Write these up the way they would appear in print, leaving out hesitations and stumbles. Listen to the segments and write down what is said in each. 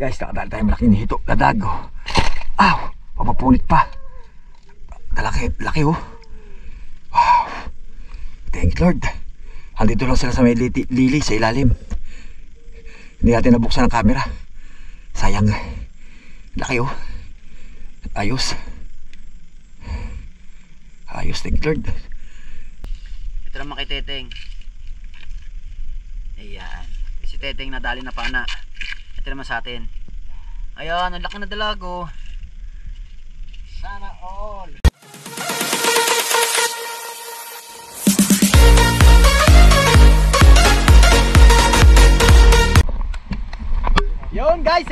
Guys, nakadali tayo malaking hito. Ladago. Aw! Papapunit pa. Laki oh. Wow. Thank you Lord. Andito lang sila sa may lili sa ilalim. Hindi natin nabuksan ang camera. Sayang. Laki oh. Ayos. Ayos, thank you Lord. Ito naman kay Teteng. Ayan. Si Teteng nadali na pana. Ito naman sa atin. Ayan, ang laki na dalago. Sana all. Yun guys,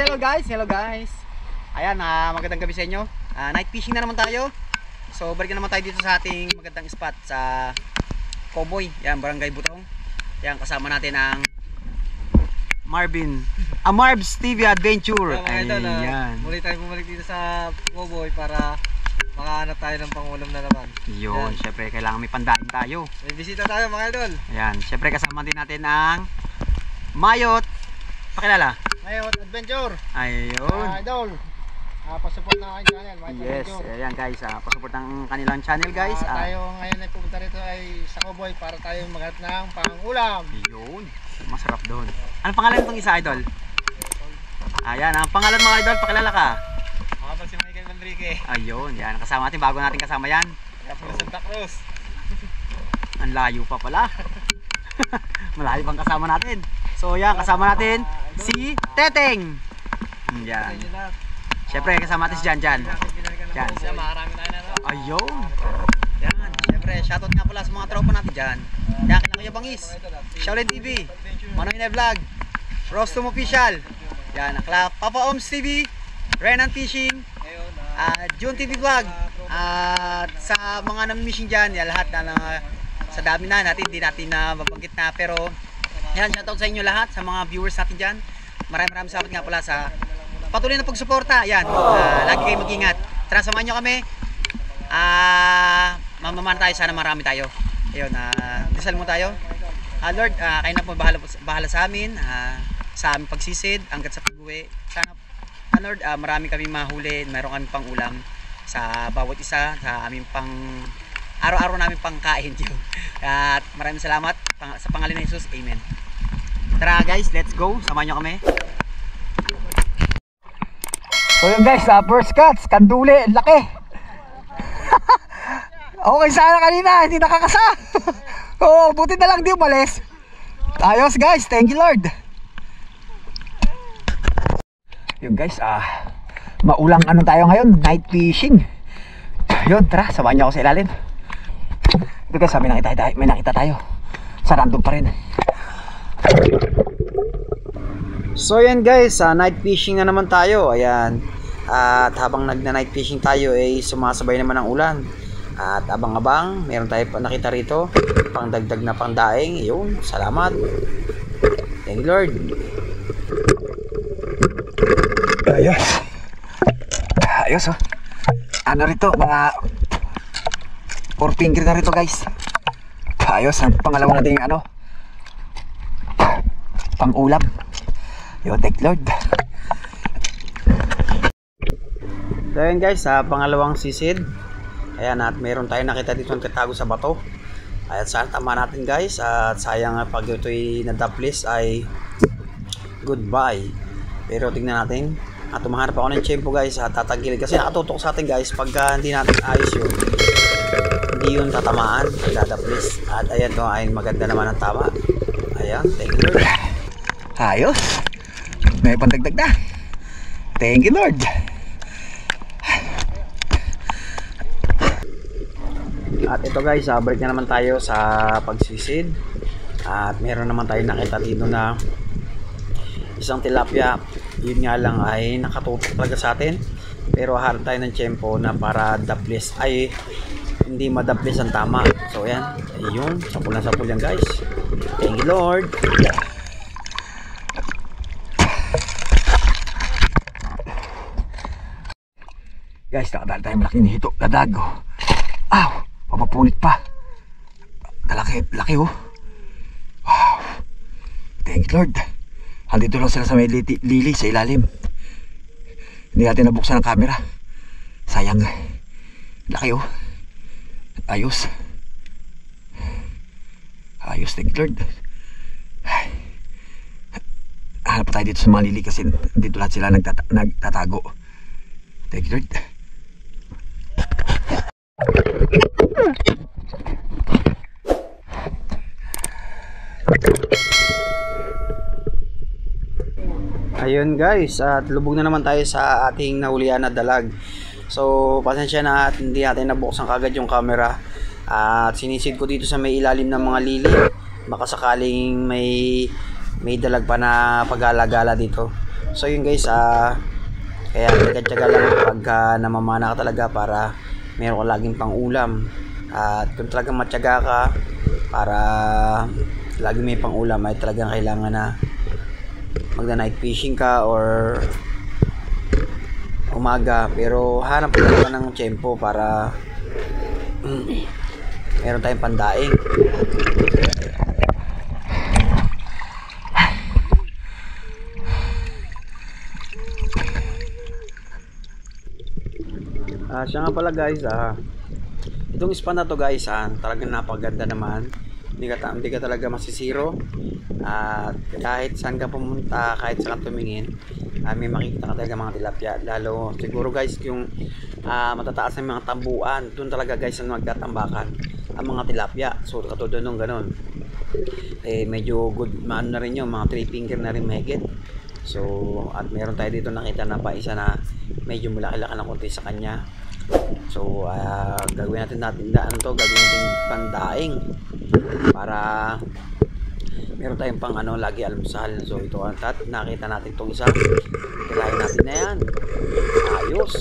hello guys. Ayan, magandang gabi sa inyo. Night fishing na naman tayo. So balik na naman tayo dito sa ating magandang spot sa Cowboy. Yan, Barangay Butong. Yan, kasama natin ang Marbs TV Adventure. Ayan. Muli tayo bumalik dito sa Cowboy para makahanap tayo ng pangulam na naman. Yun, syempre kailangan may pandain tayo. May bisita tayo mga idol. Ayan, syempre kasama din natin ang Mayot. Pakilala. Mayot Adventure. Ayun. Idol. Pasupport na aking channel. Mayot Yes, Adventure. ayan guys, pasupport ang kanilang channel guys. Tayo ngayon ay pupunta rito ay sa Cowboy para tayo maghanap ng pangulam. Yun, masarap doon. Anong pangalan nitong isa, idol? Ayan, ang pangalan mga idol, pakilala ka. Ako si Michael Manrique. Ayun, yan, kasama natin, bago natin kasama yan. Kaya po Santa Cruz. Ang layo pa pala. Malayo pang kasama natin. So yan, kasama natin si Teteng. Yan. Siyempre, kasama natin si Jan. Yan. Marami tayo na. Ayun. Yan, siyempre, shoutout nga pala sa mga tropa natin dyan. Yan, kailangan kayo bangis. Shaolin TV, Manoy na Vlog, Rostom Official. Yan, Papa Oms TV, Renan Fishing, June TV Vlog. At sa mga nami-mission dyan, yan, lahat na sa dami na natin, hindi natin na mabanggit na. Pero, yan, shoutout sa inyo lahat, sa mga viewers natin dyan. Maraming salamat nga pala sa patuloy na pagsuporta. Yan, lagi kayo mag-ingat. Tara, samahan nyo kami. Mamaman tayo, sana marami tayo. Ayun, dasal mo tayo. Lord, kayo na po bahala sa amin, sa aming pagsisid hanggat sa pag-uwi. Sana, Lord, marami kami mahuli, mayroon kami pang ulam sa bawat isa, sa aming pang araw-araw namin pang kain. At maraming salamat sa pangalan ng Jesus. Amen. Tara guys, let's go. Samahan nyo kami. So yun guys, first cuts, kanduli, laki. Okay sana kanina, hindi nakakasa. Oh, buti na lang di umalis. Ayos guys, thank you Lord. Yun guys, maulang ano tayo ngayon, night fishing. Yun, tara, samahan niyo ako sa ilalim. Ito guys, may nakita tayo. Sa random pa rin. So yan guys, night fishing na naman tayo. Ayan. At habang nagna-night fishing tayo ay sumasabay naman ang ulan. At abang-abang, meron tayo nakita rito pang dagdag na pangdaing. Yun, salamat. Thank you Lord. Ayos. Ayos oh. Ano rito, mga 4 finger na rito guys. Ayos, ang pangalawa natin yung pang ulam. Yo, thank Lord. So yun guys, pangalawang sisid. Ayan, at meron tayo nakita dito ang tatago sa bato. At saan tama natin guys. At sayang pag ito'y nadaplis ay goodbye. Pero tingnan natin. At tumahanap ako ng tiyempo guys. At tatagilid kasi nakatutok sa atin guys. Pagka hindi natin ayos yun, hindi yun tatamaan. Dadaplis. At ayan to, ay maganda naman ang tama. Ayan, thank you Lord. Ayos. May pandagdag na. Thank you Lord. At ito guys, balik na naman tayo sa pagsisid. At meron naman tayo nakita dito na isang tilapia. Yun nga lang ay nakatutok talaga sa atin. Pero harap tayo ng tiyempo na para daplis ay hindi madaplis ang tama. So yan, ayun, sapul na sapul yan guys. Thank you Lord. Guys, nakadali tayo malaking hito. Ladago. Aw! Papapunit pa. Laki oh. Wow. Thank you Lord. Andito lang sila sa may lili sa ilalim. Hindi natin nabuksan ang camera. Sayang. Laki oh. Ayos. Ayos, thank you Lord. Hanap pa tayo dito sa mga lili kasi dito lahat sila nagtatago. Thank you Lord. Ayun guys, at lubog na naman tayo sa ating nahulian na dalag. So pasensya na at hindi natin nabuksan kagad yung camera. At sinisid ko dito sa may ilalim ng mga lili. Baka sakaling may dalag pa na pag-alagala dito. So yun guys, kaya tiyaga lang pagka namamana ka talaga para meron ka laging pang ulam. At kung talagang matyaga ka para lagi may pang ulam, ay talagang kailangan na magna night fishing ka or umaga, pero hanap ka talaga ng tiyempo para meron tayong pandaing. Siya nga pala guys, itong span na to guys, talagang napaganda naman. Hindi ka talaga masisiro. At kahit saan ka pumunta, kahit saan ka tumingin, may makikita ka talaga mga tilapia. Lalo siguro guys yung matataas ng mga tambuan, doon talaga guys ang magtatambakan ang mga tilapia. So katulad nung ganun, medyo good man na rin yung mga 3 finger na rin mahigit. So at meron tayo dito nakita na pa isa na medyo malaki-laki ng konti sa kanya. So gagawin natin pandaing para meron tayong pang lagi almusal. So ito at nakita natin itong isa, kailangan natin na yan. Ayos.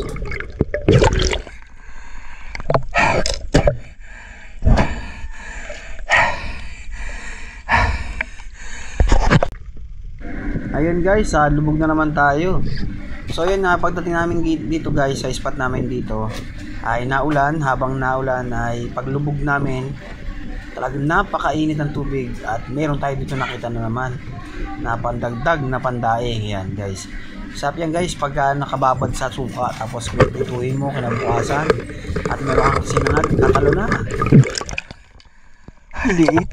Ayun guys, lubog na naman tayo. So yun nga, pagdating namin dito guys sa spot namin dito ay naulan. Habang naulan ay paglubog namin, talagang napakainit ng tubig at meron tayo dito nakita na naman na pandagdag na pandaing. Yan guys, sarap yan guys pagka nakababad sa suka tapos pituin mo kinabukasan at meron kang sinangag, katalo na. Liit.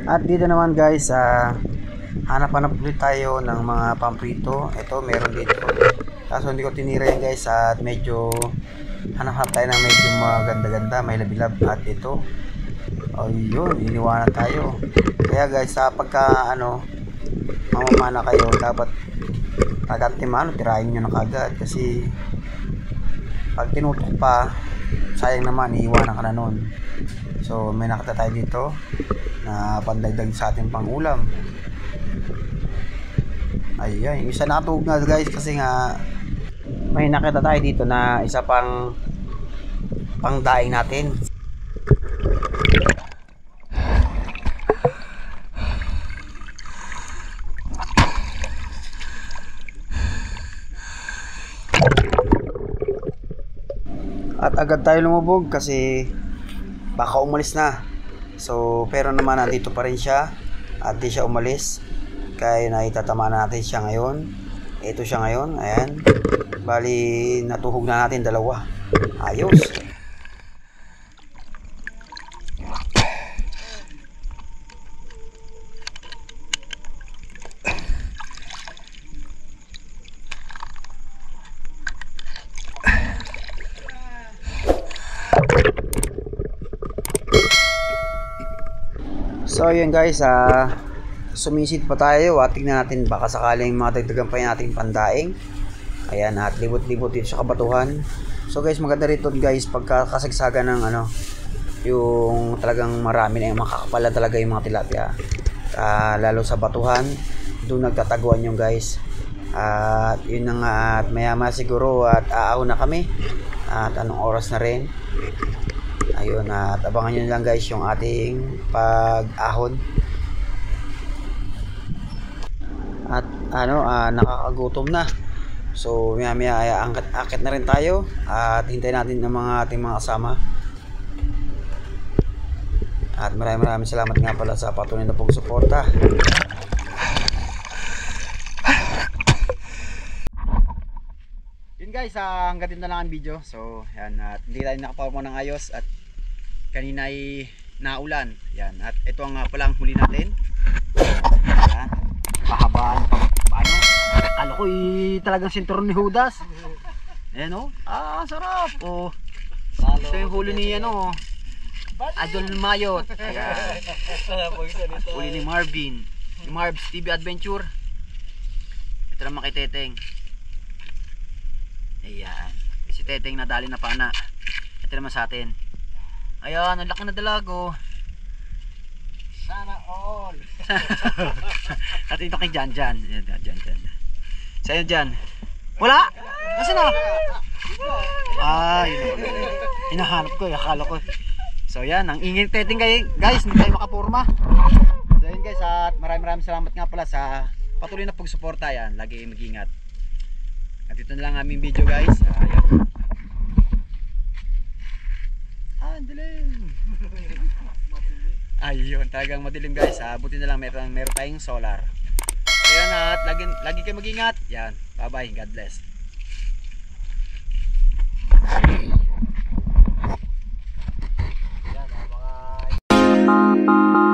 At dito naman guys, hanap-hanap ulit tayo ng mga pamprito. Ito meron dito, kaso hindi ko tinira yan guys, at medyo hanap-hanap tayo ng medyo maganda-ganda, may labilab. At ito, ayun, iniwanan tayo. Kaya guys, pagka mamamana kayo, dapat tagantimano, tirahin nyo na kagad, kasi pag tinutok pa, sayang naman, iiwanan ka na nun. So may nakita tayo dito na pandagdag sa ating pangulam. Ayan, isa natug na guys, kasi nga may nakita tayo dito na isa pang daing natin. At agad tayo lumubog kasi baka umalis na. So pero naman nandito pa rin siya at di siya umalis, kaya naitatama natin siya ngayon. Ito siya ngayon, ayan, bali natuhog na natin dalawa. Ayos. So yun guys, sumisid pa tayo at tignan natin baka sakaling madagdagan pa yung ating pandaing. Ayan, at libot-libot dito sa kabatuhan. So guys, maganda rito guys pagka kasagsagan ng yung talagang marami na yung makakapala talaga yung mga tilapia, lalo sa batuhan, doon nagtataguan yung guys. At yun na nga, at maya-maya siguro at aahon na kami at anong oras na rin. Ayun, at abangan nyo lang guys yung ating pag-ahon. At nakakagutom na. So maya maya ay akit na rin tayo at hintayin natin ng mga ating mga kasama. At maraming salamat nga pala sa patuloy na pagsuporta. Yun guys, hanggang dito na lang ang video. So yan, at hindi tayo nakapower mo ng ayos at kanina ay naulan. Yan, at ito ang pala ang huli natin. Yan, pahabaan paano? Kala ko talagang sinturon ni Judas. Ayan o, sarap o. Ito yung huli ni ano, Adol Mayot. Ayan. Huli ni Marvin, ni Marbs TV Adventure. Ito naman kay Teteng. Ayan, si Teteng nadali na pana. Ito naman sa atin. Ayan, ang laki na dalago. Sana all. At ito kay Jan. Jan. Sa'yo Jan. Wala? Kasi na? Yun. Hinahanap ko, akala ko. So yan, ang ingin Teteng guys, hindi tayo makapurma. So yun guys, at maraming salamat nga pala sa patuloy na pagsuporta. Yan, lagi mag-ingat. At ito na lang aming video guys. Dilim. Ayun, talagang madilim guys. Buti na lang meron tayong solar. Ayan, at lagi kayo mag-ingat. Yan, bye bye, God bless. Yan, mga